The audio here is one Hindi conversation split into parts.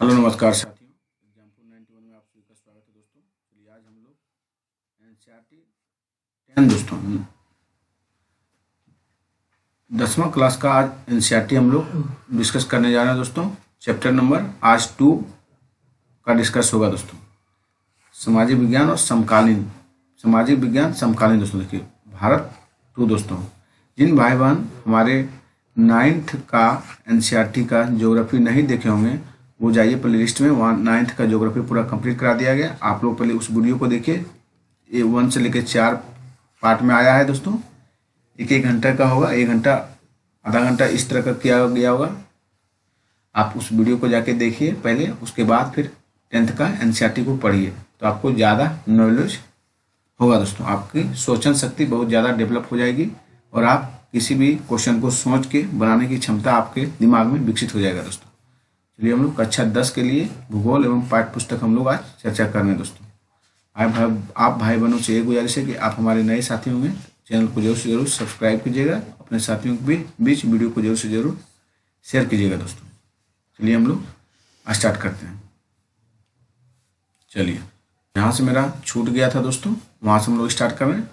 हेलो नमस्कार साथियों, एग्जाम्पल 91 में आप सभी का स्वागत है दोस्तों। चलिए आज हम लोग एनसीईआरटी 10 दोस्तों 10वां क्लास का आज एनसीईआरटी हम लोग डिस्कस करने जा रहे हैं दोस्तों। चैप्टर नंबर आज 2 का डिस्कस होगा दोस्तों। सामाजिक विज्ञान और समकालीन दोस्तों। देखिए भारत 2 दोस्तों, जिन भाई बहन हमारे 9th का एनसीईआरटी का ज्योग्राफी नहीं देखे होंगे वो जाइए प्ले लिस्ट में, वहाँ 9th का ज्योग्राफी पूरा कंप्लीट करा दिया गया। आप लोग पहले उस वीडियो को देखिए, ये 1 से लेकर 4 पार्ट में आया है दोस्तों। एक घंटा का होगा, 1 घंटा आधा घंटा इस तरह का किया गया होगा। आप उस वीडियो को जाके देखिए पहले, उसके बाद फिर 10th का एनसीईआरटी को पढ़िए तो आपको ज़्यादा नॉलेज होगा दोस्तों। आपकी सोचन शक्ति बहुत ज़्यादा डेवलप हो जाएगी और आप किसी भी क्वेश्चन को सोच के बनाने की क्षमता आपके दिमाग में विकसित हो जाएगा दोस्तों। चलिए हम लोग कक्षा 10 के लिए भूगोल एवं पाठ्य पुस्तक हम लोग आज चर्चा कर रहे हैं दोस्तों। आप भाई बहनों से ये गुजारिश है कि आप हमारे नए साथी होंगे, चैनल को जरूर से जरूर सब्सक्राइब कीजिएगा, अपने साथियों के बीच वीडियो को जरूर से जरूर शेयर कीजिएगा दोस्तों। चलिए हम लोग स्टार्ट करते हैं। चलिए जहाँ से मेरा छूट गया था दोस्तों वहाँ से हम लोग स्टार्ट कर रहे हैं।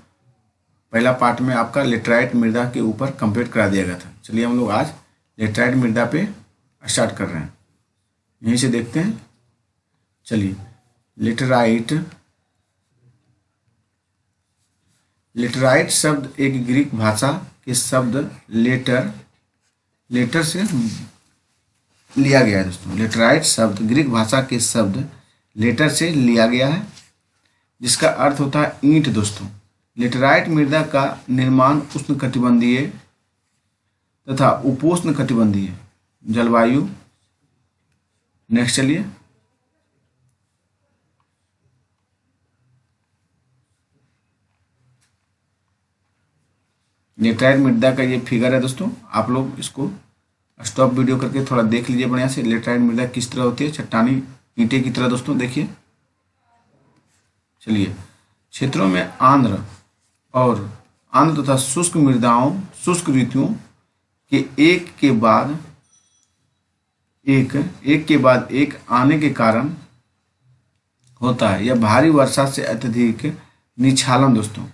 पहला पार्ट में आपका लेटराइट मृदा के ऊपर कंप्लीट करा दिया गया था। चलिए हम लोग आज लेटराइट मृदा पे स्टार्ट कर रहे हैं, यहीं से देखते हैं। चलिए लेटराइट शब्द एक ग्रीक भाषा के शब्द लेटर से लिया गया है दोस्तों। लेटराइट शब्द ग्रीक भाषा के शब्द लेटर से लिया गया है, जिसका अर्थ होता है ईंट दोस्तों। लेटराइट मृदा का निर्माण उष्णकटिबंधीय तथा उपोष्ण कटिबंधीय जलवायु। नेक्स्ट चलिए लेटराइट मृदा का ये फिगर है दोस्तों। आप लोग इसको स्टॉप वीडियो करके थोड़ा देख लीजिए बढ़िया से। लेटराइट मृदा किस तरह होती है, चट्टानी ईंटे की तरह दोस्तों, देखिए। चलिए क्षेत्रों में आर्द्र तथा शुष्क मृदाओं, शुष्क ऋतुओं के एक के बाद एक आने के कारण होता है। यह भारी वर्षा से अत्यधिक निक्षालन दोस्तों,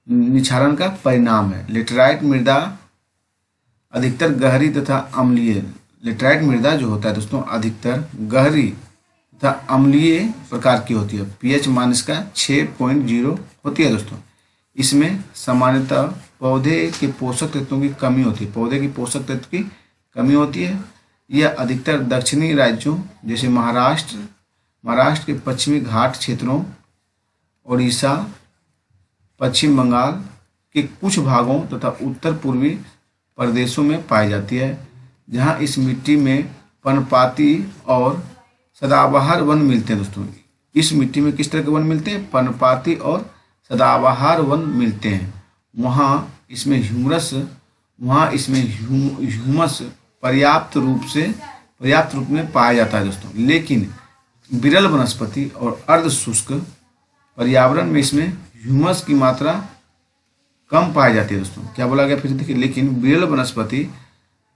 निक्षालन का परिणाम है। लेटराइट मृदा अधिकतर गहरी तथा अम्लीय, लेटराइट मृदा जो होता है दोस्तों अधिकतर गहरी तथा अम्लीय प्रकार की होती है। pH मान इसका 6.0 होती है दोस्तों। इसमें सामान्यतः पौधे के पोषक तत्वों की कमी होती है, पौधे की पोषक तत्व की कमी होती है। यह अधिकतर दक्षिणी राज्यों जैसे महाराष्ट्र के पश्चिमी घाट क्षेत्रों, उड़ीसा, पश्चिम बंगाल के कुछ भागों तथा उत्तर पूर्वी प्रदेशों में पाई जाती है, जहां इस मिट्टी में पर्णपाती और सदाबहार वन मिलते हैं दोस्तों। इस मिट्टी में किस तरह के वन मिलते हैं, पर्णपाती और सदाबहार वन मिलते हैं। वहाँ इसमें ह्यूमस पर्याप्त रूप में पाया जाता है दोस्तों। लेकिन विरल वनस्पति और अर्ध शुष्क पर्यावरण में इसमें ह्यूमस की मात्रा कम पाई जाती है दोस्तों। क्या बोला गया फिर देखिए, लेकिन विरल वनस्पति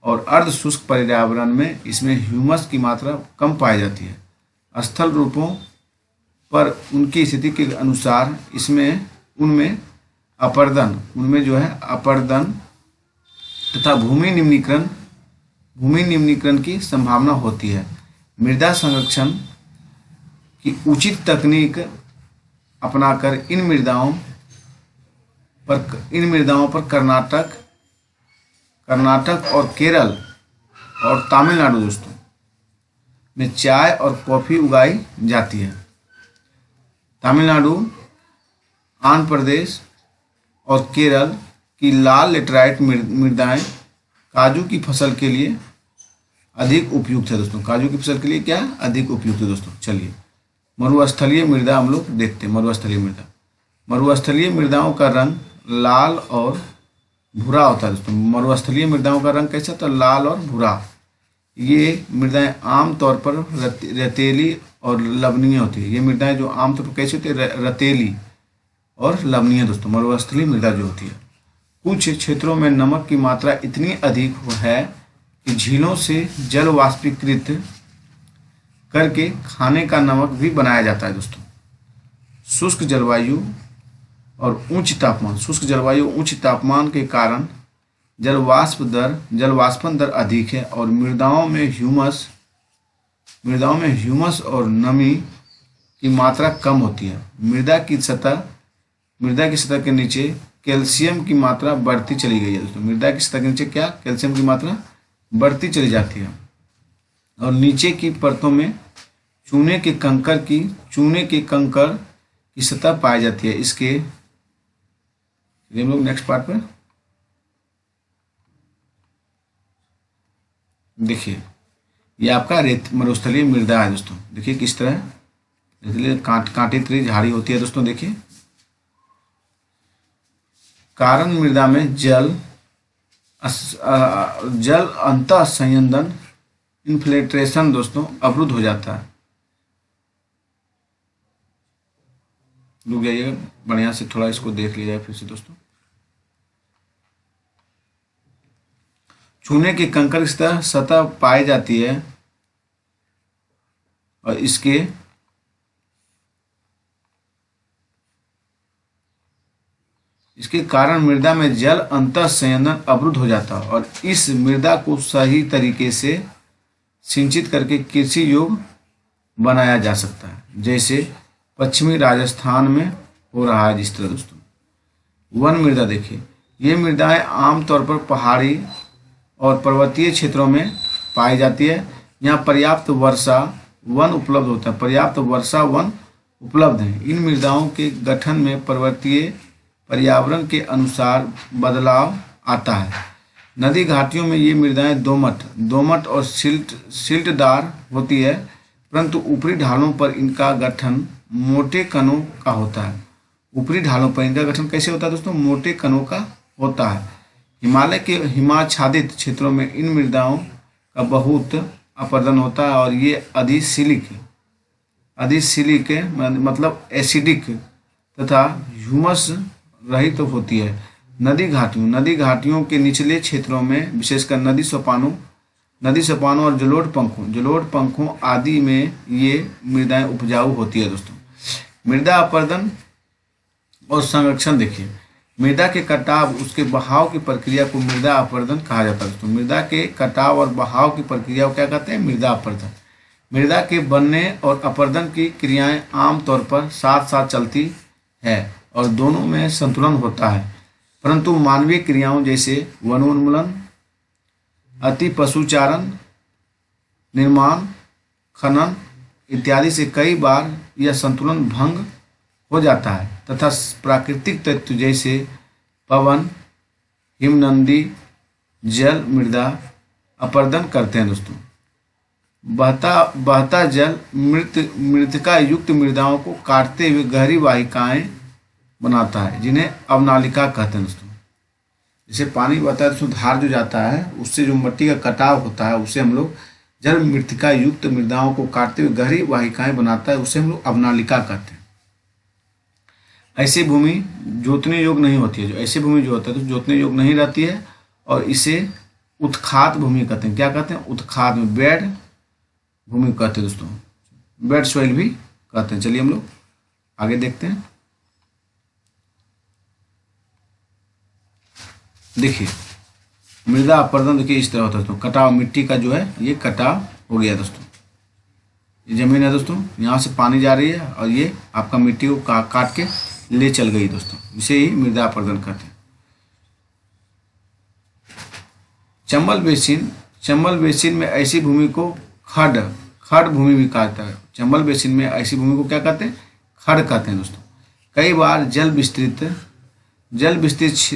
और अर्ध शुष्क पर्यावरण में इसमें ह्यूमस की मात्रा कम पाई जाती है। स्थल रूपों पर उनकी स्थिति के अनुसार उनमें अपरदन तथा भूमि निम्नीकरण की संभावना होती है। मृदा संरक्षण की उचित तकनीक अपनाकर इन मृदाओं पर कर्नाटक और केरल और तमिलनाडु दोस्तों में चाय और कॉफी उगाई जाती है। तमिलनाडु, आंध्र प्रदेश और केरल की लाल लेटराइट मृदाएं काजू की फसल के लिए अधिक उपयुक्त है दोस्तों। काजू की फसल के लिए क्या अधिक उपयुक्त है दोस्तों। चलिए मरुस्थलीय मृदा हम लोग देखते हैं। मरुस्थलीय मृदाओं का रंग लाल और भूरा होता है दोस्तों। मरुस्थलीय मृदाओं का रंग कैसा होता है, लाल और भूरा। ये मृदाएं आमतौर पर रेतीली और लवणीय होती है। ये मृदाएं जो आमतौर पर कैसी होती है, रेतीली और लवणीय दोस्तों, मरुस्थलीय मृदा जो होती है। कुछ क्षेत्रों में नमक की मात्रा इतनी अधिक है कि झीलों से जल वाष्पीकृत करके खाने का नमक भी बनाया जाता है दोस्तों। शुष्क जलवायु और उच्च तापमान, शुष्क जलवायु उच्च तापमान के कारण जलवाष्पन दर अधिक है और मृदाओं में ह्यूमस और नमी की मात्रा कम होती है। मृदा की सतह के नीचे कैल्शियम की मात्रा बढ़ती चली गई है दोस्तों। मृदा की सतह के नीचे क्या कैल्शियम की मात्रा बढ़ती चली जाती है और नीचे की परतों में चूने के कंकड़ की सतह पाई जाती है। इसके हम लोग नेक्स्ट पार्ट पर देखिए, ये आपका मरुस्थलीय मृदा है दोस्तों। देखिए किस तरह रेतीली कांटेदार झाड़ी होती है दोस्तों। देखिए कारण मृदा में जल अंतः संयंदन इन्फिल्ट्रेशन दोस्तों अवरुद्ध हो जाता है। रुक जाइएगा, बढ़िया से थोड़ा इसको देख लिया जाए फिर से दोस्तों। चूने के कंकड़ की सतह पाई जाती है और इसके कारण मृदा में जल अंतः संयंदन अवरुद्ध हो जाता है और इस मृदा को सही तरीके से सिंचित करके कृषि योग्य बनाया जा सकता है, जैसे पश्चिमी राजस्थान में हो रहा है जिस तरह दोस्तों। वन मृदा देखिए, ये मृदाएं आमतौर पर पहाड़ी और पर्वतीय क्षेत्रों में पाई जाती है। यहाँ पर्याप्त वर्षा वन उपलब्ध होता है, पर्याप्त वर्षा वन उपलब्ध है। इन मृदाओं के गठन में पर्वतीय पर्यावरण के अनुसार बदलाव आता है। नदी घाटियों में ये मृदाएं दोमट और सिल्टदार होती है, परंतु ऊपरी ढालों पर इनका गठन मोटे कणों का होता है। ऊपरी ढालों पर इनका गठन कैसे होता है दोस्तों? मोटे कणों का होता है। हिमालय के हिमाच्छादित क्षेत्रों में इन मृदाओं का बहुत अपरदन होता है और ये अधिसिलिक मतलब एसिडिक तथा ह्यूमस रहित होती है। नदी घाटियों के निचले क्षेत्रों में विशेषकर नदी सोपानों और जलोढ़ पंखों आदि में ये मृदाएं उपजाऊ होती है दोस्तों। मृदा अपरदन और संरक्षण देखिए, मृदा के कटाव उसके बहाव की प्रक्रिया को मृदा अपरदन कहा जाता है दोस्तों। मृदा के कटाव और बहाव की प्रक्रिया को क्या कहते हैं? मृदा अपरदन। मृदा के बनने और अपरदन की क्रियाएं आमतौर पर साथ साथ चलती है और दोनों में संतुलन होता है, परंतु मानवीय क्रियाओं जैसे वनोन्मूलन, अति पशुचारण, निर्माण, खनन इत्यादि से कई बार यह संतुलन भंग हो जाता है तथा प्राकृतिक तत्व जैसे पवन, हिमनदी, जल मृदा अपरदन करते हैं दोस्तों। बहता जल मृतिका युक्त मृदाओं को काटते हुए गहरी वाहिकाएं बनाता है, जिन्हें अवनालिका कहते हैं दोस्तों। जैसे पानी बहता है दोस्तों, धार जो जाता है उससे जो मिट्टी का कटाव होता है उसे हम लोग जल मृतिका युक्त मृदाओं को काटते हुए गहरी वाहिकाएं बनाता है, उसे हम लोग अवनालिका कहते हैं। ऐसी भूमि जोतने योग्य नहीं होती है, ऐसी भूमि जो होता है तो जोतने योग्य नहीं रहती है और इसे उत्खात भूमि कहते हैं। क्या कहते हैं? उत्खात में बेड भूमि कहते हैं दोस्तों, बेड सॉइल भी कहते हैं। चलिए हम लोग आगे देखते हैं। देखिए मृदा अपरदन देखिए इस तरह होता है दोस्तों। कटाव, मिट्टी का जो है ये कटाव हो गया दोस्तों। ये जमीन है दोस्तों, यहाँ से पानी जा रही है और ये आपका मिट्टी को काट के ले चल गई दोस्तों, इसे ही मृदा अपरदन कहते हैं। चंबल बेसिन में ऐसी भूमि को खड़ भूमि भी कहता है। चंबल बेसिन में ऐसी भूमि को क्या कहते हैं? खड़ कहते हैं दोस्तों। कई बार जल विस्तृत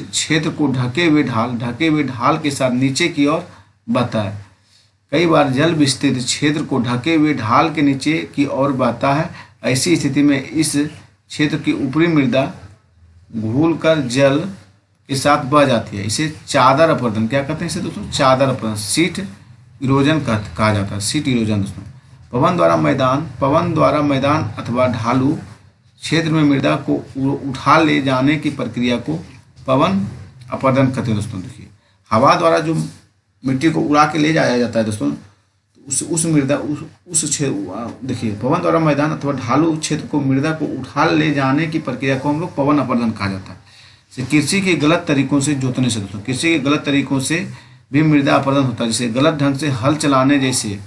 क्षेत्र को ढके हुए ढाल के साथ नीचे की ओर बहता है। कई बार जल विस्तृत क्षेत्र को ढके हुए ढाल के नीचे की ओर बहता है। ऐसी स्थिति में इस क्षेत्र की ऊपरी मृदा घूलकर जल के साथ बह जाती है। इसे चादर अपरदन क्या कहते हैं? इसे दोस्तों चादर अपरदन, सीट इरोजन कहा जाता है। सीट इरोजन दोस्तों। पवन द्वारा मैदान अथवा ढालू क्षेत्र में मृदा को उठा ले जाने की प्रक्रिया को पवन अपरदन कहते हैं दोस्तों। देखिए हवा द्वारा जो मिट्टी को उड़ा के ले जाया जाता है दोस्तों, उस मृदा उस क्षेत्र, देखिए पवन द्वारा मैदान अथवा ढालू क्षेत्र को मृदा को उठा ले जाने की प्रक्रिया को हम लोग पवन अपरदन कहा जाता है। कृषि के गलत तरीकों से जोतने से दोस्तों, कृषि के गलत तरीकों से भी मृदा अपरदन होता है। जैसे गलत ढंग से हल चलाने, जैसे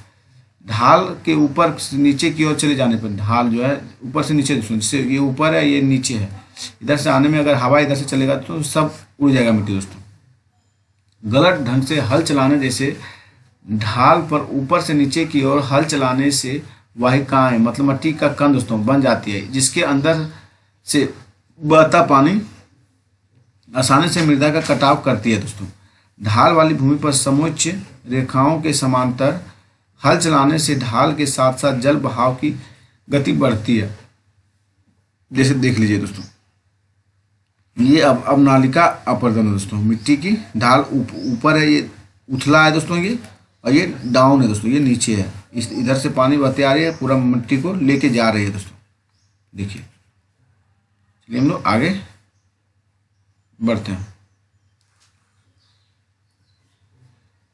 ढाल के ऊपर से नीचे की ओर चले जाने पर, ढाल जो है ऊपर से नीचे दोस्तों, जैसे ये ऊपर है ये नीचे है, इधर से आने में अगर हवा इधर से चलेगा तो सब उड़ जाएगा मिट्टी दोस्तों। गलत ढंग से हल चलाने, जैसे ढाल पर ऊपर से नीचे की ओर हल चलाने से वाहिकाएं मतलब मिट्टी का कण दोस्तों बन जाती है, जिसके अंदर से बहता पानी आसानी से मृदा का कटाव करती है दोस्तों। ढाल वाली भूमि पर समोच्च रेखाओं के समांतर हल चलाने से ढाल के साथ साथ जल बहाव की गति बढ़ती है। जैसे देख लीजिए दोस्तों, ये अब नालिका अपरदन है दोस्तों, मिट्टी की ढाल ऊपर है, ये उथला है दोस्तों ये, और ये डाउन है दोस्तों, ये नीचे है। इस इधर से पानी बहते आ रही है, पूरा मिट्टी को लेके जा रही है दोस्तों। देखिए, चलिए हम लोग आगे बढ़ते हैं।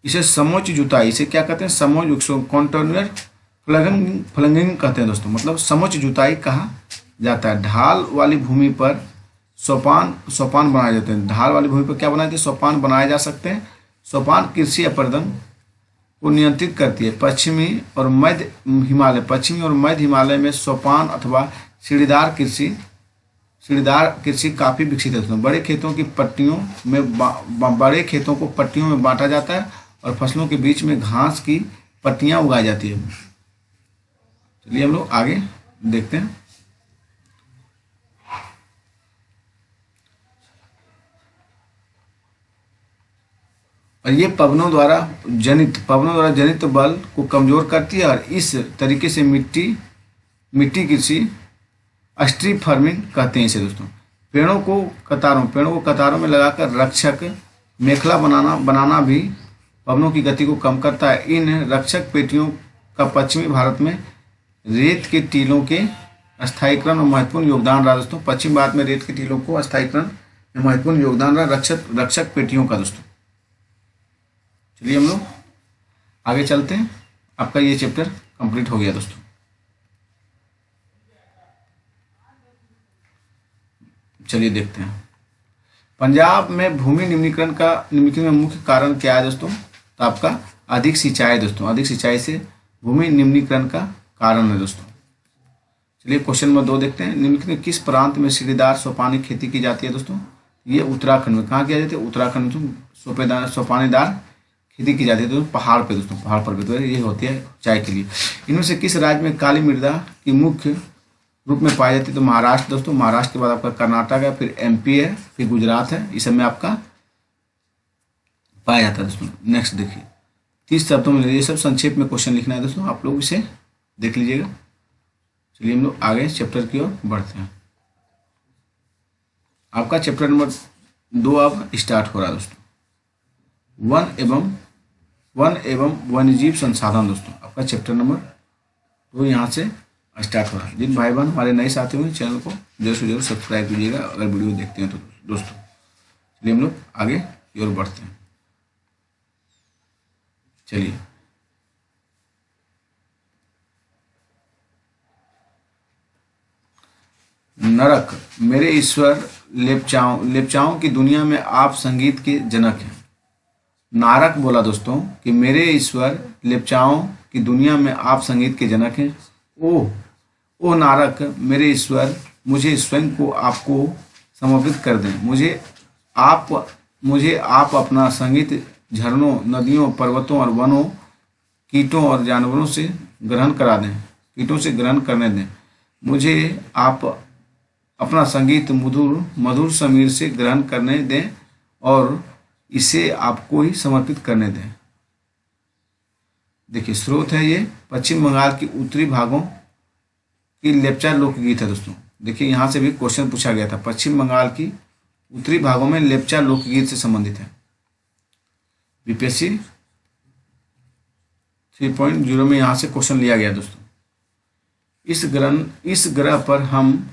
इसे समोच्च जुताई, इसे क्या कहते हैं, समोच्च कॉन्टिन्यूअस फ्लंगिंग कहते हैं दोस्तों, मतलब समोच्च जुताई कहा जाता है। ढाल वाली भूमि पर सोपान बनाए जाते हैं। ढाल वाली भूमि पर क्या बनाए जाते हैं, सोपान बनाए जा सकते हैं। सोपान कृषि अपरदन को नियंत्रित करती है। पश्चिमी और मध्य हिमालय में सोपान अथवा सीढ़ीदार कृषि काफी विकसित है। बड़े खेतों की पट्टियों में बड़े खेतों को पट्टियों में बांटा जाता है और फसलों के बीच में घास की पट्टियां उगाई जाती है। चलिए हम लोग आगे देखते हैं। और ये पवनों द्वारा जनित बल को कमजोर करती है, और इस तरीके से मिट्टी कृषि स्ट्रिप फार्मिंग कहते हैं इसे दोस्तों। पेड़ों को कतारों में लगाकर रक्षक मेखला बनाना भी पवनों की गति को कम करता है। इन रक्षक पेटियों का पश्चिमी भारत में रेत के टीलों के स्थायीकरण में महत्वपूर्ण योगदान रहा दोस्तों। पश्चिम भारत में रेत के टीलों को स्थायीकरण में महत्वपूर्ण योगदान रहा रक्षक पेटियों का दोस्तों। चलिए हम लोग आगे चलते हैं। आपका ये चैप्टर कंप्लीट हो गया दोस्तों। चलिए देखते हैं। पंजाब में भूमि निम्नीकरण में मुख्य कारण क्या है दोस्तों, तो आपका अधिक सिंचाई दोस्तों। अधिक सिंचाई से भूमि निम्नीकरण का कारण है दोस्तों। चलिए क्वेश्चन नंबर 2 देखते हैं। निम्नलिखित में किस प्रांत में सीढ़ीदार सोपानी खेती की जाती है दोस्तों। ये उत्तराखंड में। कहाँ किया जाता है, उत्तराखंड में सोपानीदार खेती की जाती है दोस्तों, पहाड़ पे दोस्तों, पहाड़ पर तो ये होती है चाय के लिए। इनमें से किस राज्य में काली मृदा की मुख्य रूप में पाई जाती है, तो महाराष्ट्र दोस्तों। महाराष्ट्र के बाद आपका कर्नाटक है, फिर एमपी है, फिर गुजरात है, इस सब में आपका पाया जाता है दोस्तों। नेक्स्ट देखिए, 30 शब्दों में ये सब संक्षेप में क्वेश्चन लिखना है दोस्तों, आप लोग इसे देख लीजिएगा। चलिए हम लोग आगे चैप्टर की ओर बढ़ते हैं। आपका चैप्टर नंबर 2 अब स्टार्ट हो रहा है दोस्तों। वन एवं वन्यजीव संसाधन दोस्तों, आपका चैप्टर नंबर 2 यहाँ से स्टार्ट हो रहा है। जिन भाई बहन हमारे नए साथी होंगे चैनल को जरूर से जरूर सब्सक्राइब कीजिएगा अगर वीडियो देखते हैं तो दोस्तों। चलिए हम लोग आगे की ओर बढ़ते हैं। चलिए नरक, मेरे ईश्वर लेप्चाओं की दुनिया में आप संगीत के जनक हैं। नारक बोला दोस्तों कि मेरे ईश्वर लेप्चाओं की दुनिया में आप संगीत के जनक हैं। ओ नारक, मेरे ईश्वर, मुझे स्वयं को आपको समर्पित कर दें। मुझे आप अपना संगीत झरनों, नदियों, पर्वतों और वनों, कीटों और जानवरों से ग्रहण करने दें। मुझे आप अपना संगीत मधुर समीर से ग्रहण करने दें और इसे आपको ही समर्पित करने दें। देखिए स्रोत है ये पश्चिम बंगाल की उत्तरी भागों की लेप्चा लोकगीत है दोस्तों। देखिए यहाँ से भी क्वेश्चन पूछा गया था, पश्चिम बंगाल की उत्तरी भागों में लेप्चा लोकगीत से संबंधित है। बीपीएससी 3.0 में यहाँ से क्वेश्चन लिया गया दोस्तों। इस ग्रह पर हम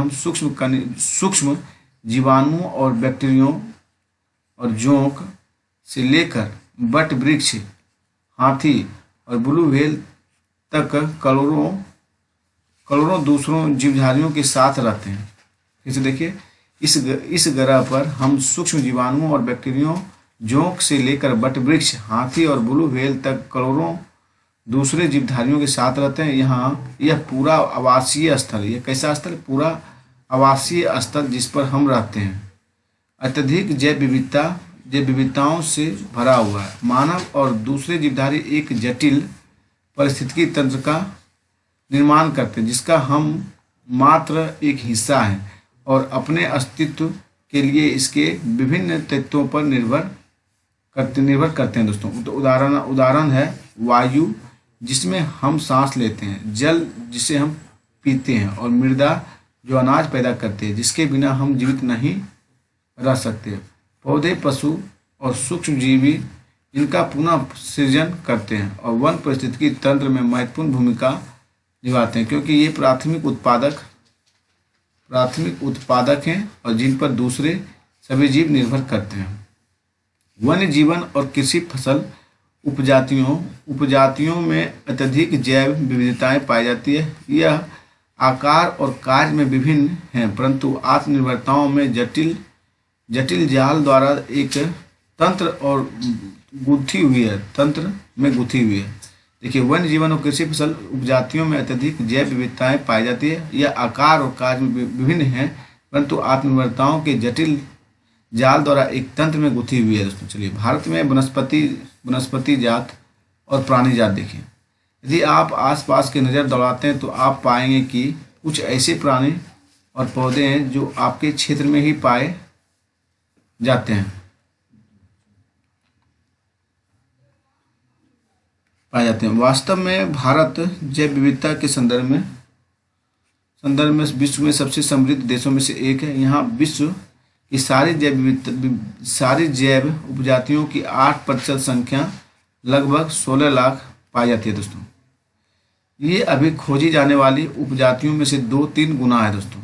सूक्ष्म जीवाणुओं और बैक्टीरियों और जोंक से लेकर बट वृक्ष हाथी और ब्लू व्हेल तक करोड़ों दूसरों जीवधारियों के साथ रहते हैं। फिर से देखिए, इस ग्रह पर हम सूक्ष्म जीवाणुओं और बैक्टीरियो जोंक से लेकर बट वृक्ष, हाथी और ब्लू व्हेल तक करोड़ों दूसरे जीवधारियों के साथ रहते हैं। यहाँ यह पूरा आवासीय स्थल, यह कैसा स्थल? पूरा आवासीय स्थल जिस पर हम रहते हैं। अत्यधिक जैव विविधताओं से भरा हुआ है। मानव और दूसरे जीवधारी एक जटिल पारिस्थितिकी तंत्र का निर्माण करते हैं जिसका हम मात्र एक हिस्सा हैं और अपने अस्तित्व के लिए इसके विभिन्न तत्वों पर निर्भर करते हैं दोस्तों। तो उदाहरण है वायु जिसमें हम सांस लेते हैं, जल जिसे हम पीते हैं, और मृदा जो अनाज पैदा करती है जिसके बिना हम जीवित नहीं रह सकते। पौधे, पशु और सूक्ष्म जीवी इनका पुनः सृजन करते हैं और वन पारिस्थितिकी तंत्र में महत्वपूर्ण भूमिका निभाते हैं क्योंकि ये प्राथमिक उत्पादक हैं और जिन पर दूसरे सभी जीव निर्भर करते हैं। वन्य जीवन और कृषि फसल उपजातियों में अत्यधिक जैव विविधताएं पाई जाती है। यह आकार और कार्य में विभिन्न हैं परंतु आत्मनिर्भरताओं में जटिल जाल द्वारा एक तंत्र में गुथी हुई है। देखिए, वन्य जीवन और कृषि फसल उपजातियों में अत्यधिक जैव विविधताएं पाई जाती है। यह आकार और कार्य में विभिन्न हैं परंतु आत्मनिर्भरताओं के जटिल जाल द्वारा एक तंत्र में गुथी हुई है। दोस्तों चलिए, भारत में वनस्पति जात और प्राणी जात देखिए। यदि आप आसपास की नज़र दौड़ाते हैं तो आप पाएंगे कि कुछ ऐसे प्राणी और पौधे हैं जो आपके क्षेत्र में ही पाए जाते हैं वास्तव में भारत जैव विविधता के संदर्भ में विश्व में सबसे समृद्ध देशों में से एक है। यहाँ विश्व की सारी जैव उपजातियों की 8% संख्या लगभग 16 लाख पाई जाती है। दोस्तों, ये अभी खोजी जाने वाली उपजातियों में से 2-3 गुना है। दोस्तों,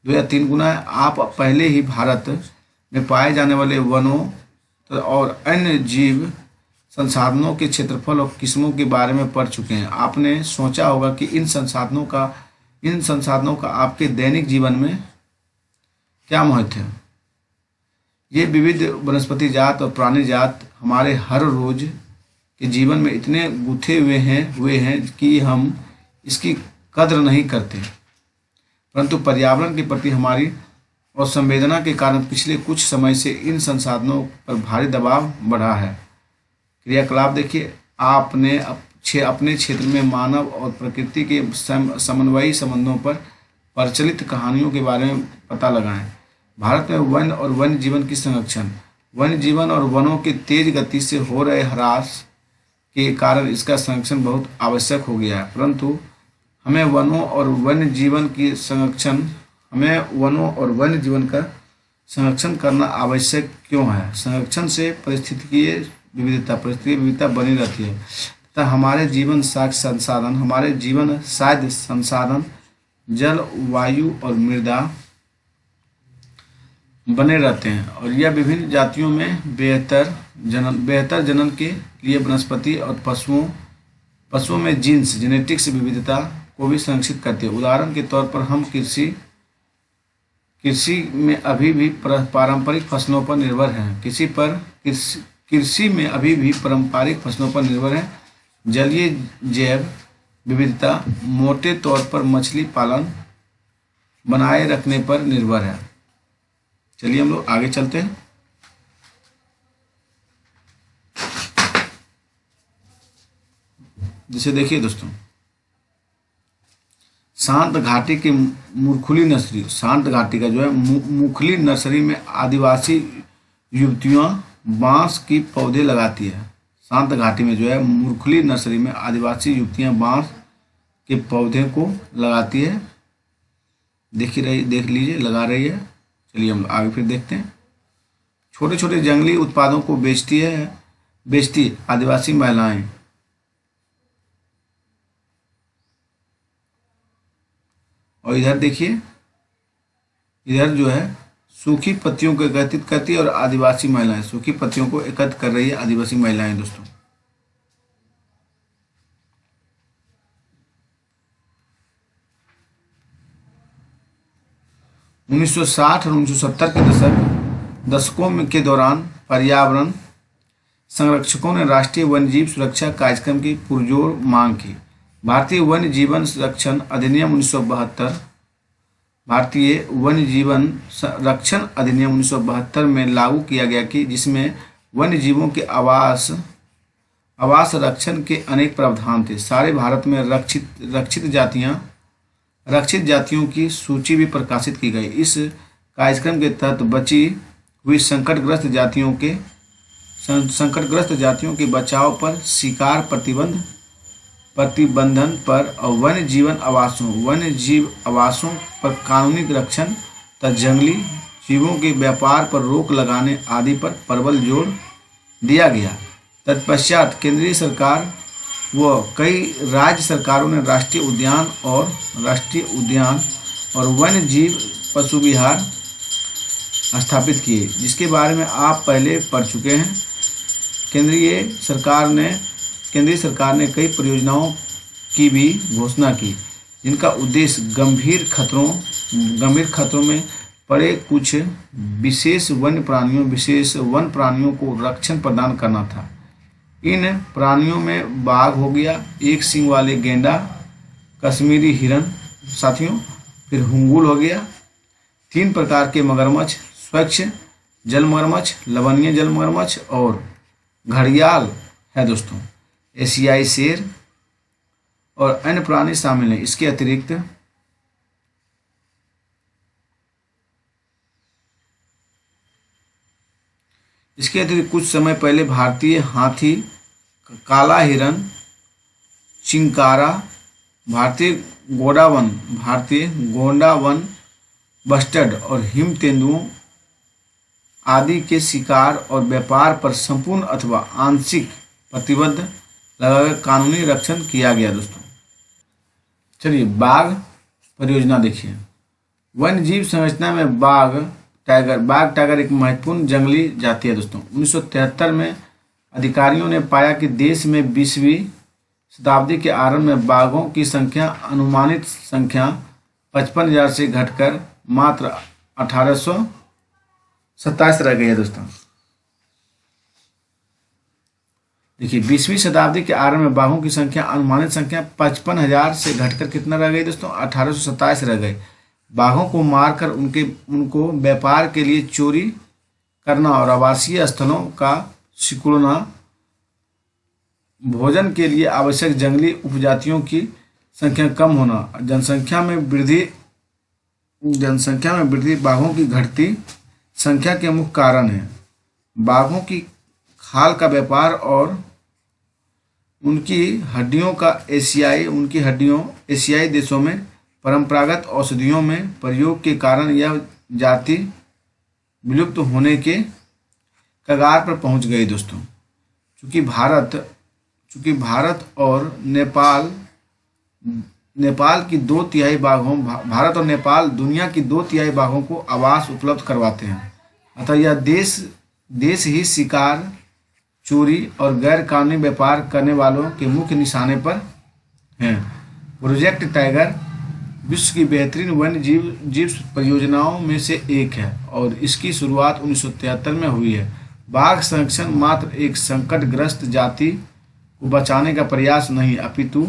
2 या 3 गुना है। आप पहले ही भारत में पाए जाने वाले वनों और अन्य जीव संसाधनों के क्षेत्रफल और किस्मों के बारे में पढ़ चुके हैं। आपने सोचा होगा कि इन संसाधनों का आपके दैनिक जीवन में क्या महत्व है। ये विविध वनस्पति जात और प्राणी जात हमारे हर रोज के जीवन में इतने गुथे हुए हैं कि हम इसकी कद्र नहीं करते, परंतु पर्यावरण के प्रति हमारी और संवेदना के कारण पिछले कुछ समय से इन संसाधनों पर भारी दबाव बढ़ा है। क्रियाकलाप देखिए, आपने अपने क्षेत्र में मानव और प्रकृति के समन्वयी संबंधों पर प्रचलित कहानियों के बारे में पता लगाएं। भारत में वन और वन्य जीवन की संरक्षण, वन्य जीवन और वनों के तेज गति से हो रहे ह्रास के कारण इसका संरक्षण बहुत आवश्यक हो गया है। परंतु हमें वनों और वन्य जीवन का संरक्षण करना आवश्यक क्यों है? संरक्षण से पारिस्थितिकीय विविधता बनी रहती है तथा हमारे जीवन साध्य संसाधन जल, वायु और मृदा बने रहते हैं और यह विभिन्न जातियों में बेहतर जनन के लिए वनस्पति और पशुओं में जेनेटिक्स विविधता को भी संरक्षित करती है। उदाहरण के तौर पर हम कृषि में अभी भी पारंपरिक फसलों पर निर्भर हैं। कृषि में अभी भी पारंपरिक फसलों पर निर्भर है। जलीय जैव विविधता मोटे तौर पर मछली पालन बनाए रखने पर निर्भर है। चलिए हम लोग आगे चलते हैं। जिसे देखिए दोस्तों, शांत घाटी की मुरखुली नर्सरी, शांत घाटी का जो है मुखली नर्सरी में आदिवासी युवतियां बांस की पौधे लगाती है। शांत घाटी में जो है मुरखुली नर्सरी में आदिवासी युवतियां बांस के पौधे को लगाती है। देख लीजिए, लगा रही है। चलिए हम आगे फिर देखते हैं। छोटे छोटे जंगली उत्पादों को बेचती आदिवासी महिलाएं। और इधर देखिए, इधर जो है सूखी पत्तियों को एकत्रित करती है और आदिवासी महिलाएं सूखी पत्तियों को एकत्र कर रही है आदिवासी महिलाएं। दोस्तों 1960 और 1970 के दशकों में के दौरान पर्यावरण संरक्षकों ने राष्ट्रीय वन्यजीव सुरक्षा कार्यक्रम की पुरजोर मांग की। भारतीय वन्य जीवन संरक्षण अधिनियम 1972 भारतीय वन्य जीवन संरक्षण अधिनियम 1972 में लागू किया गया कि जिसमें वन्य जीवों के आवास रक्षण के अनेक प्रावधान थे। सारे भारत में रक्षित जातियों की सूची भी प्रकाशित की गई। इस कार्यक्रम के तहत बची हुई संकटग्रस्त जातियों के बचाव पर, शिकार प्रतिबंधन पर और वन्य जीव आवासों पर कानूनी रक्षण तथा जंगली जीवों के व्यापार पर रोक लगाने आदि पर प्रबल जोर दिया गया। तत्पश्चात केंद्रीय सरकार व कई राज्य सरकारों ने राष्ट्रीय उद्यान और वन्य जीव पशु विहार स्थापित किए, जिसके बारे में आप पहले पढ़ चुके हैं। केंद्रीय सरकार ने कई परियोजनाओं की भी घोषणा की, जिनका उद्देश्य गंभीर खतरों में पड़े कुछ विशेष वन प्राणियों को रक्षण प्रदान करना था। इन प्राणियों में बाघ हो गया, एक सींग वाले गेंडा, कश्मीरी हिरन साथियों, फिर हुंगुल हो गया, 3 प्रकार के मगरमच्छ, स्वच्छ जल मगरमच्छ, लवणीय जल मगरमच्छ और घड़ियाल है दोस्तों। एशियाई शेर और अन्य प्राणी शामिल हैं। इसके अतिरिक्त कुछ समय पहले भारतीय हाथी, काला हिरन, चिंकारा, भारतीय गोंडावन, बस्टर्ड और हिम तेंदुओं आदि के शिकार और व्यापार पर संपूर्ण अथवा आंशिक प्रतिबंध लगाकर कानूनी रक्षण किया गया दोस्तों। चलिए बाघ परियोजना देखिए। वन्य जीव संरचना में बाघ टाइगर एक महत्वपूर्ण जंगली जाति है दोस्तों। 1973 में अधिकारियों ने पाया कि देश में 20वीं शताब्दी के आरंभ में बाघों की अनुमानित संख्या 55,000 से घटकर मात्र 1827 रह गई है दोस्तों। देखिए 20वीं शताब्दी के आरंभ में बाघों की अनुमानित संख्या 55,000 से घटकर कितना रह गई दोस्तों? 1827 रह गई। बाघों को मारकर उनको व्यापार के लिए चोरी करना और आवासीय स्थलों का सिकुड़ना, भोजन के लिए आवश्यक जंगली उपजातियों की संख्या कम होना, जनसंख्या में वृद्धि बाघों की घटती संख्या के मुख्य कारण है। बाघों की खाल का व्यापार और उनकी हड्डियों एशियाई देशों में परंपरागत औषधियों में प्रयोग के कारण यह जाति विलुप्त होने के कगार पर पहुंच गई दोस्तों। चूंकि भारत और नेपाल दुनिया की 2/3 बाघों को आवास उपलब्ध करवाते हैं, अतः यह देश ही शिकार, चोरी और गैर कानूनी व्यापार करने वालों के मुख्य निशाने पर हैं। प्रोजेक्ट टाइगर विश्व की बेहतरीन वन्य जीव परियोजनाओं में से एक है और इसकी शुरुआत 1973 में हुई है। बाघ संरक्षण मात्र एक संकटग्रस्त जाति को बचाने का प्रयास नहीं, अपितु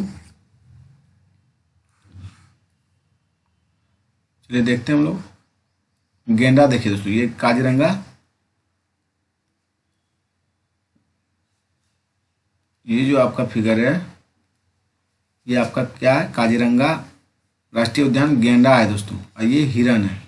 चलिए देखते हैं हम लोग गेंडा। देखिए दोस्तों, ये काजीरंगा, ये जो आपका फिगर है ये आपका क्या है? काजीरंगा राष्ट्रीय उद्यान गेंडा है दोस्तों, और ये हिरन है।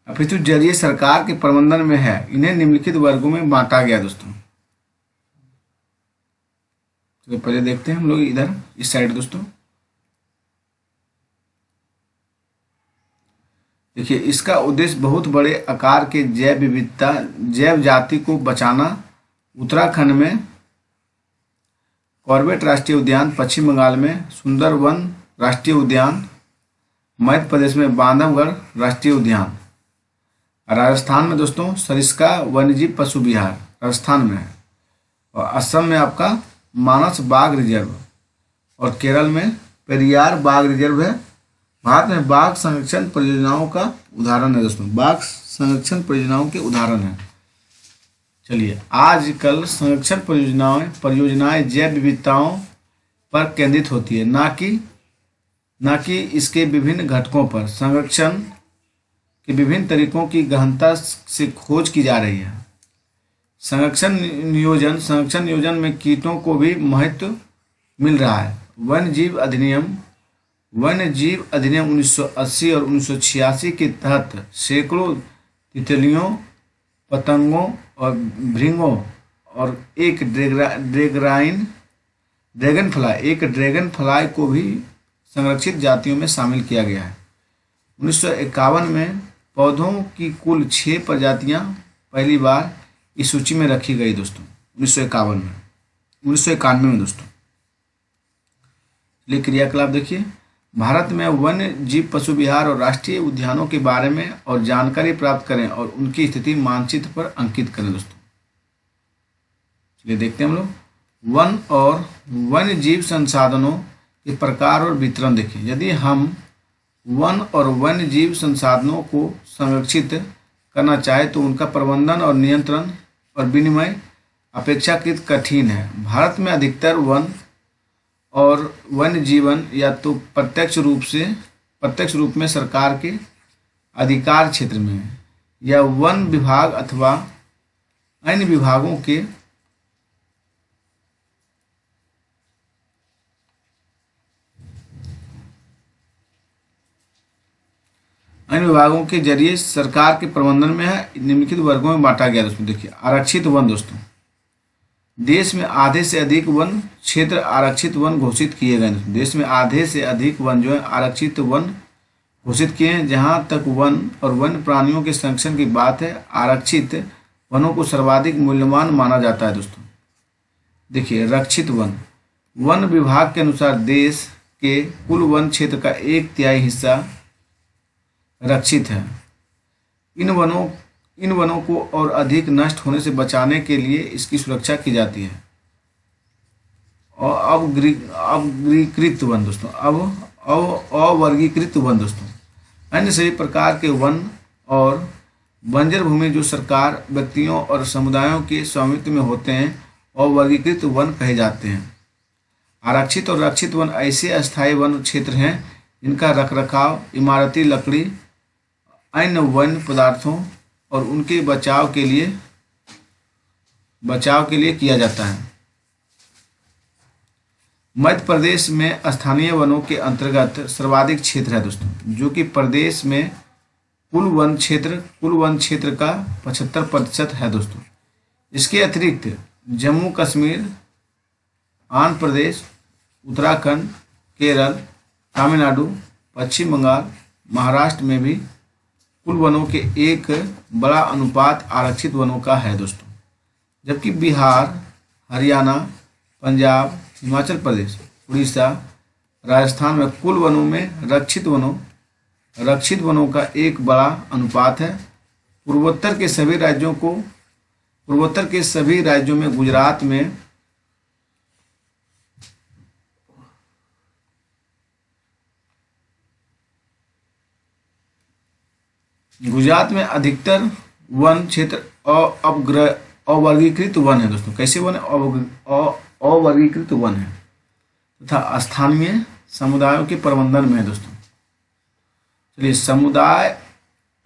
अपितु जलीय सरकार के प्रबंधन में है। इन्हें निम्नलिखित वर्गों में बांटा गया दोस्तों। तो पहले देखते हैं हम लोग इधर इस साइड दोस्तों। देखिए इसका उद्देश्य बहुत बड़े आकार के जैव जाति को बचाना। उत्तराखंड में कॉर्बेट राष्ट्रीय उद्यान पश्चिम बंगाल में, सुंदरवन राष्ट्रीय उद्यान मध्य प्रदेश में, बांधवगढ़ राष्ट्रीय उद्यान राजस्थान में दोस्तों, सरिस्का वन्यजीव पशु विहार राजस्थान में है, और असम में आपका मानस बाघ रिजर्व, और केरल में पेरियार बाघ रिजर्व है। भारत में बाघ संरक्षण परियोजनाओं का उदाहरण है दोस्तों, बाघ संरक्षण परियोजनाओं के उदाहरण है। चलिए, आजकल संरक्षण परियोजनाएं जैव विविधताओं पर केंद्रित होती है, ना कि इसके विभिन्न घटकों पर। संरक्षण के विभिन्न तरीकों की गहनता से खोज की जा रही है। संरक्षण नियोजन में कीटों को भी महत्व मिल रहा है। वन्य जीव अधिनियम 1980 और 1986 के तहत सैकड़ों तितलियों, पतंगों और भृंगों और एक ड्रैगन फ्लाई को भी संरक्षित जातियों में शामिल किया गया है। 1951 में पौधों की कुल 6 प्रजातियां पहली बार इस सूची में रखी गई दोस्तों, 1991 में दोस्तों। चलिए, क्रियाकलाप देखिए। भारत में वन्य जीव पशु विहार और राष्ट्रीय उद्यानों के बारे में और जानकारी प्राप्त करें और उनकी स्थिति मानचित्र पर अंकित करें दोस्तों। चलिए देखते हैं हम लोग। वन और वन्य जीव संसाधनों के प्रकार और वितरण देखें। यदि हम वन और वन्य जीव संसाधनों को संरक्षित करना चाहें तो उनका प्रबंधन और नियंत्रण और विनिमय अपेक्षाकृत कठिन है। भारत में अधिकतर वन और वन्य जीवन या तो प्रत्यक्ष रूप में सरकार के अधिकार क्षेत्र में है, या वन विभाग अथवा अन्य विभागों के जरिए सरकार के प्रबंधन में है। निम्नलिखित वर्गों में बांटा गया दोस्तों। देखिए, आरक्षित वन दोस्तों, देश में आधे से अधिक वन क्षेत्र आरक्षित वन घोषित किए गए। देश में आधे से अधिक वन जो है आरक्षित वन घोषित किए हैं। जहां तक वन और वन्य प्राणियों के संरक्षण की बात है, आरक्षित वनों को सर्वाधिक मूल्यवान माना जाता है दोस्तों। देखिए, रक्षित वन विभाग के अनुसार देश के कुल वन क्षेत्र का 1/3 हिस्सा रक्षित है। इन वनों को और अधिक नष्ट होने से बचाने के लिए इसकी सुरक्षा की जाती है। और अवर्गीकृत वन दोस्तों, अवर्गीकृत वन दोस्तों, अन्य सभी प्रकार के वन और बंजर भूमि जो सरकार, व्यक्तियों और समुदायों के स्वामित्व में होते हैं, अवर्गीकृत वन कहे जाते हैं। आरक्षित और रक्षित वन ऐसे अस्थायी वन क्षेत्र हैं जिनका रखरखाव इमारती लकड़ी, अन्य वन्य पदार्थों और उनके बचाव के लिए किया जाता है। मध्य प्रदेश में स्थानीय वनों के अंतर्गत सर्वाधिक क्षेत्र है दोस्तों, जो कि प्रदेश में कुल वन क्षेत्र का 75% है दोस्तों। इसके अतिरिक्त जम्मू कश्मीर, आंध्र प्रदेश, उत्तराखंड, केरल, तमिलनाडु, पश्चिम बंगाल, महाराष्ट्र में भी कुल वनों के एक बड़ा अनुपात आरक्षित वनों का है दोस्तों। जबकि बिहार, हरियाणा, पंजाब, हिमाचल प्रदेश, उड़ीसा, राजस्थान में कुल वनों में रक्षित वनों का एक बड़ा अनुपात है। पूर्वोत्तर के सभी राज्यों में गुजरात में अधिकतर वन क्षेत्र अवर्गीकृत वन है दोस्तों। कैसे वन है? अवर्गीकृत वन है तथा स्थानीय समुदायों के प्रबंधन में है दोस्तों। चलिए, समुदाय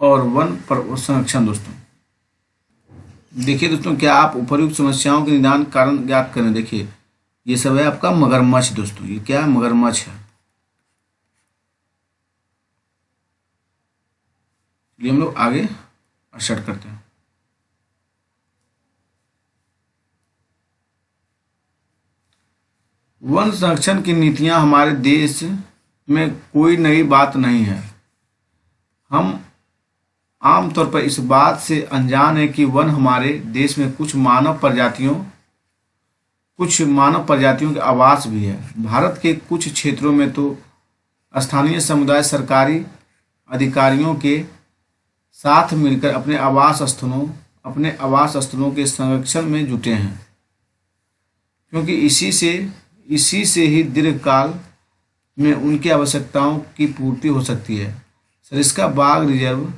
और वन संरक्षण दोस्तों। देखिए दोस्तों, क्या आप उपर्युक्त समस्याओं के निदान कारण ज्ञात करें। देखिए, ये सब है आपका मगरमच्छ दोस्तों। ये क्या है? मगरमच्छ है। ये हम लोग आगे स्टार्ट करते हैं। वन संरक्षण की नीतियां हमारे देश में कोई नई बात नहीं है। हम आमतौर पर इस बात से अनजान है कि वन हमारे देश में कुछ मानव कुछ मानव प्रजातियों के आवास भी है। भारत के कुछ क्षेत्रों में तो स्थानीय समुदाय सरकारी अधिकारियों के साथ मिलकर अपने आवास स्थलों के संरक्षण में जुटे हैं, क्योंकि इसी से ही दीर्घकाल में उनकी आवश्यकताओं की पूर्ति हो सकती है। सरिस्का बाघ रिजर्व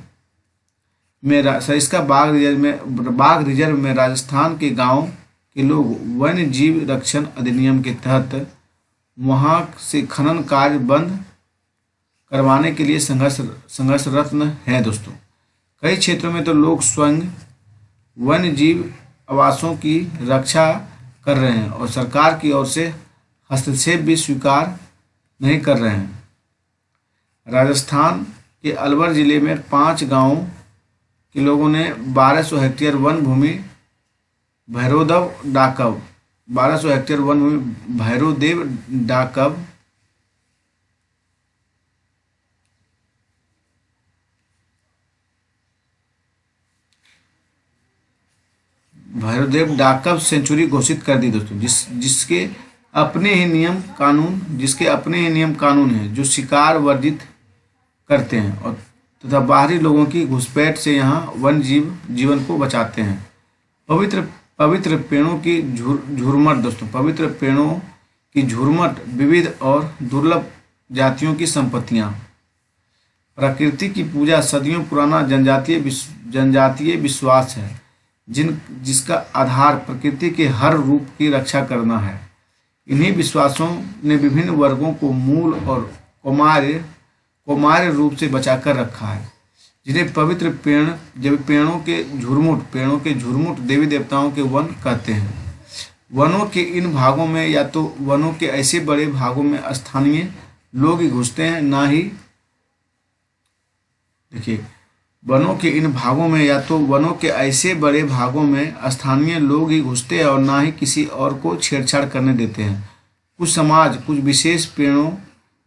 में राजस्थान के गांव के लोग वन्य जीव रक्षण अधिनियम के तहत वहां से खनन कार्य बंद करवाने के लिए संघर्षरत हैं दोस्तों। कई क्षेत्रों में तो लोग स्वयं वन्य जीव आवासों की रक्षा कर रहे हैं और सरकार की ओर से हस्तक्षेप भी स्वीकार नहीं कर रहे हैं। राजस्थान के अलवर जिले में 5 गांवों के लोगों ने 1200 हेक्टेयर वन भूमि भैरोदेव डाकब सेंचुरी घोषित कर दी दोस्तों, जिसके अपने ही नियम कानून हैं जो शिकार वर्जित करते हैं और तथा बाहरी लोगों की घुसपैठ से यहाँ वन जीवन को बचाते हैं। पवित्र पेड़ों की झुरमट दोस्तों, पवित्र पेड़ों की झुरमट विविध और दुर्लभ जातियों की संपत्तियाँ। प्रकृति की पूजा सदियों पुराना जनजातीय विश्वास है, जिसका आधार प्रकृति के हर रूप की रक्षा करना है। इन्हीं विश्वासों ने विभिन्न वर्गों को मूल और कौमार्य रूप से बचाकर रखा है, जिन्हें पवित्र पेड़ों के झुरमुट देवी देवताओं के वन कहते हैं। वनों के इन भागों में या तो वनों के ऐसे बड़े भागों में स्थानीय लोग ही घुसते हैं, ना ही देखिए वनों के इन भागों में या तो वनों के ऐसे बड़े भागों में स्थानीय लोग ही घुसते हैं और ना ही किसी और को छेड़छाड़ करने देते हैं। कुछ समाज कुछ विशेष पेड़ों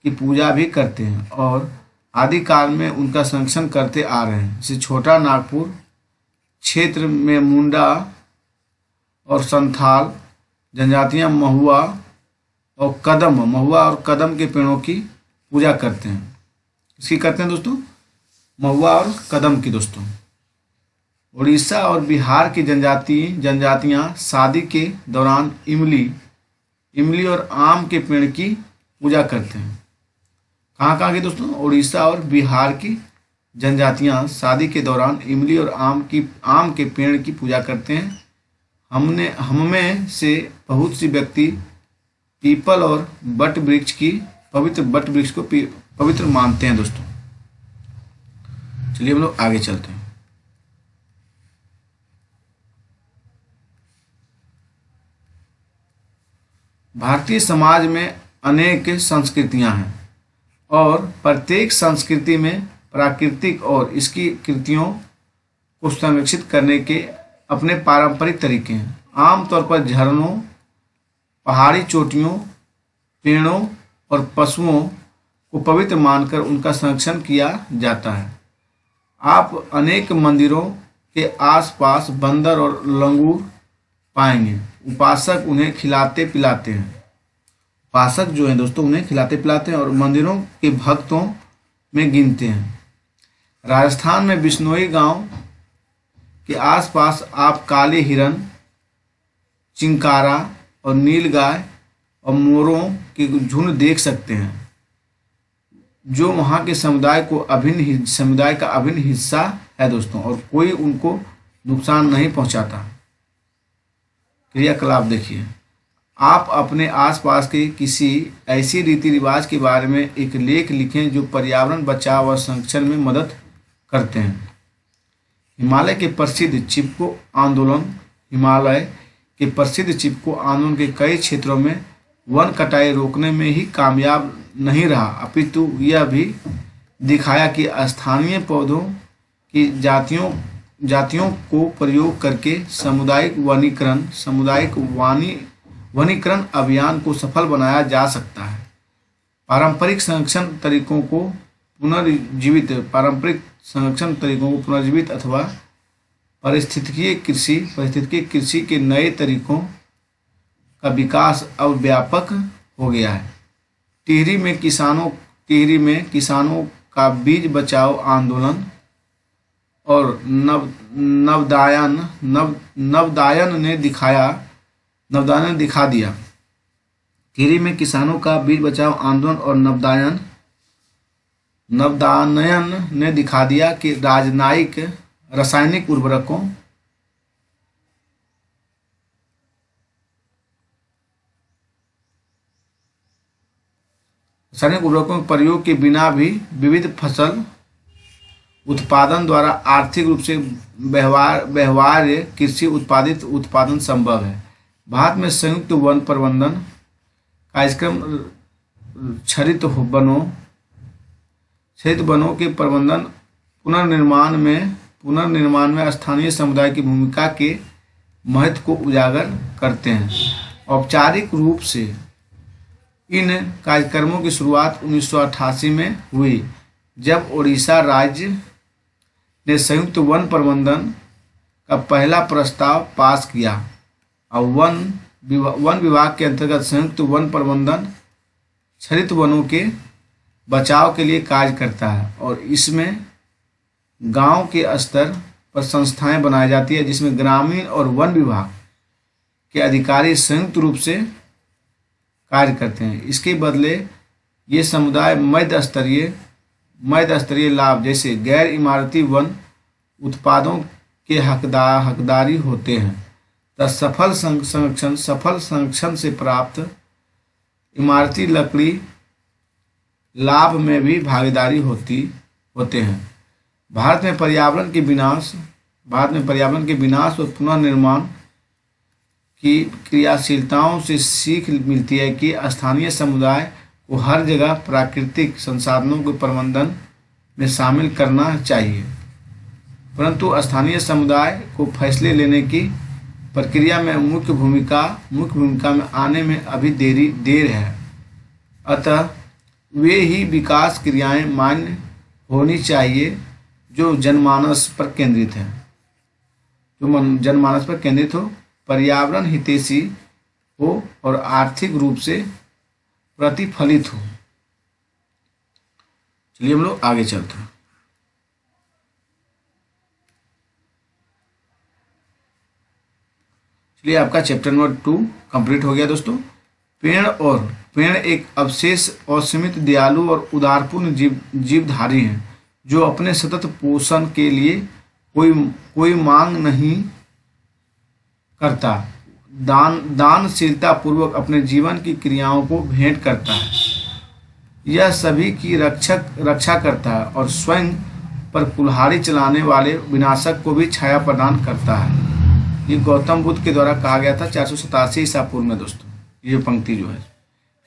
की पूजा भी करते हैं और आदिकाल में उनका संरक्षण करते आ रहे हैं। जैसे छोटा नागपुर क्षेत्र में मुंडा और संथाल जनजातियां महुआ और कदम के पेड़ों की पूजा करते हैं। इसकी करते हैं दोस्तों, महुआ और कदम की दोस्तों। उड़ीसा और बिहार की जनजातियां शादी के दौरान इमली और आम के पेड़ की पूजा करते हैं। कहाँ की दोस्तों? उड़ीसा और बिहार की जनजातियां शादी के दौरान इमली और आम के पेड़ की पूजा करते हैं। हममें से बहुत सी व्यक्ति पीपल और पवित्र बट वृक्ष को पवित्र मानते हैं दोस्तों। चलिए हम लोग आगे चलते हैं। भारतीय समाज में अनेक संस्कृतियां हैं और प्रत्येक संस्कृति में प्राकृतिक और इसकी कृतियों को संरक्षित करने के अपने पारंपरिक तरीके हैं। आमतौर पर झरनों, पहाड़ी चोटियों, पेड़ों और पशुओं को पवित्र मानकर उनका संरक्षण किया जाता है। आप अनेक मंदिरों के आसपास बंदर और लंगूर पाएंगे। उपासक उन्हें खिलाते पिलाते हैं। उपासक जो है दोस्तों उन्हें खिलाते पिलाते हैं और मंदिरों के भक्तों में गिनते हैं। राजस्थान में बिश्नोई गांव के आसपास आप काले हिरन, चिंकारा और नीलगाय और मोरों के झुंड देख सकते हैं, जो वहाँ के समुदाय का अभिन्न हिस्सा है दोस्तों, और कोई उनको नुकसान नहीं पहुँचाता। क्रियाकलाप देखिए, आप अपने आसपास के किसी ऐसी रीति रिवाज के बारे में एक लेख लिखें जो पर्यावरण बचाव और संरक्षण में मदद करते हैं। हिमालय के प्रसिद्ध चिपको आंदोलन के कई क्षेत्रों में वन कटाई रोकने में ही कामयाब नहीं रहा, अपितु यह भी दिखाया कि स्थानीय पौधों की जातियों को प्रयोग करके सामुदायिक वनीकरण अभियान को सफल बनाया जा सकता है। पारंपरिक संरक्षण तरीकों को पुनर्जीवित अथवा पारिस्थितिकीय कृषि के नए तरीकों का विकास अब व्यापक हो गया है। टिहरी में किसानों का बीज बचाओ आंदोलन और नवदायन ने दिखा दिया। टिहरी में किसानों का बीज बचाओ आंदोलन और नवदानयन ने दिखा दिया कि रासायनिक उर्वरकों के प्रयोग के बिना भी विविध फसल उत्पादन द्वारा आर्थिक रूप से व्यवहार्य कृषि उत्पादन संभव है। भारत में संयुक्त वन प्रबंधन कार्यक्रम क्षरित वनों के प्रबंधन पुनर्निर्माण में स्थानीय समुदाय की भूमिका के महत्व को उजागर करते हैं। औपचारिक रूप से इन कार्यक्रमों की शुरुआत 1988 में हुई, जब ओडिशा राज्य ने संयुक्त वन प्रबंधन का पहला प्रस्ताव पास किया और वन विभाग के अंतर्गत संयुक्त वन प्रबंधन क्षरित वनों के बचाव के लिए कार्य करता है और इसमें गांव के स्तर पर संस्थाएं बनाई जाती है, जिसमें ग्रामीण और वन विभाग के अधिकारी संयुक्त रूप से कार्य करते हैं। इसके बदले ये समुदाय मध्य स्तरीय लाभ जैसे गैर इमारती वन उत्पादों के हकदारी होते हैं। सफल संरक्षण से प्राप्त इमारती लकड़ी लाभ में भी भागीदारी होते हैं। भारत में पर्यावरण के विनाश और पुनर्निर्माण की क्रियाशीलताओं से सीख मिलती है कि स्थानीय समुदाय को हर जगह प्राकृतिक संसाधनों के प्रबंधन में शामिल करना चाहिए, परंतु स्थानीय समुदाय को फैसले लेने की प्रक्रिया में मुख्य भूमिका में आने में अभी देर है। अतः वे ही विकास क्रियाएं मान्य होनी चाहिए जो जनमानस पर केंद्रित हो, पर्यावरण हितैषी हो और आर्थिक रूप से प्रतिफलित हो। चलिए हम लोग आगे चलते हैं। चलिए आपका चैप्टर नंबर 2 कंप्लीट हो गया दोस्तों। पेड़ एक अवशेष और सीमित, दयालु और उदारपूर्ण जीवधारी हैं जो अपने सतत पोषण के लिए कोई मांग नहीं करता, दानशीलता पूर्वक अपने जीवन की क्रियाओं को भेंट करता है। यह सभी की रक्षा करता है और स्वयं पर कुल्हाड़ी चलाने वाले विनाशक को भी छाया प्रदान करता है। ये गौतम बुद्ध के द्वारा कहा गया था 487 ईसा पूर्व में दोस्तों। ये पंक्ति जो है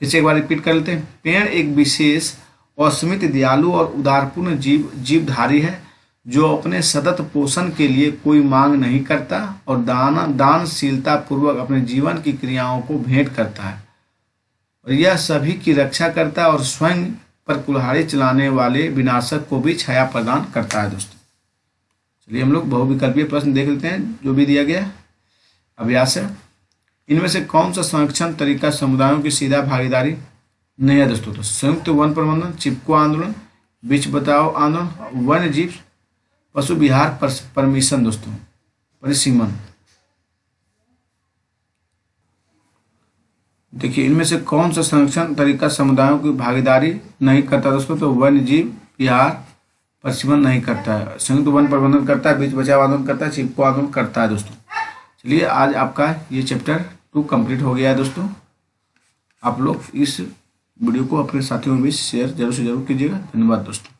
फिर से एक बार रिपीट कर लेते हैं। पेड़ एक विशेष और सीमित, दयालु और उदारपूर्ण जीवधारी है जो अपने सतत पोषण के लिए कोई मांग नहीं करता और दानशीलता पूर्वक अपने जीवन की क्रियाओं को भेंट करता है, और यह सभी की रक्षा करता है और स्वयं पर कुल्हाड़ी चलाने वाले विनाशक को भी छाया प्रदान करता है दोस्तों। चलिए हम लोग बहुविकल्पीय प्रश्न देख लेते हैं जो भी दिया गया अभ्यास है। इनमें से कौन सा संरक्षण तरीका समुदायों की सीधा भागीदारी नहीं है दोस्तों? तो संयुक्त वन प्रबंधन, चिपको आंदोलन, बीज बचाओ आंदोलन, वन्य जीव पशु विहार परमिशन दोस्तों, परिसीमन। देखिए इनमें से कौन सा संरक्षण तरीका समुदायों की भागीदारी नहीं करता दोस्तों? तो वन्य जीव विहार परिसीमन नहीं करता है। संयुक्त वन प्रबंधन करता है, बीज बचाओ आंदोलन करता है, चिपको आंदोलन करता है दोस्तों। चलिए आज आपका ये चैप्टर 2 कंप्लीट हो गया है दोस्तों। आप लोग इस वीडियो को अपने साथियों के बीच शेयर जरूर से जरूर कीजिएगा। धन्यवाद दोस्तों।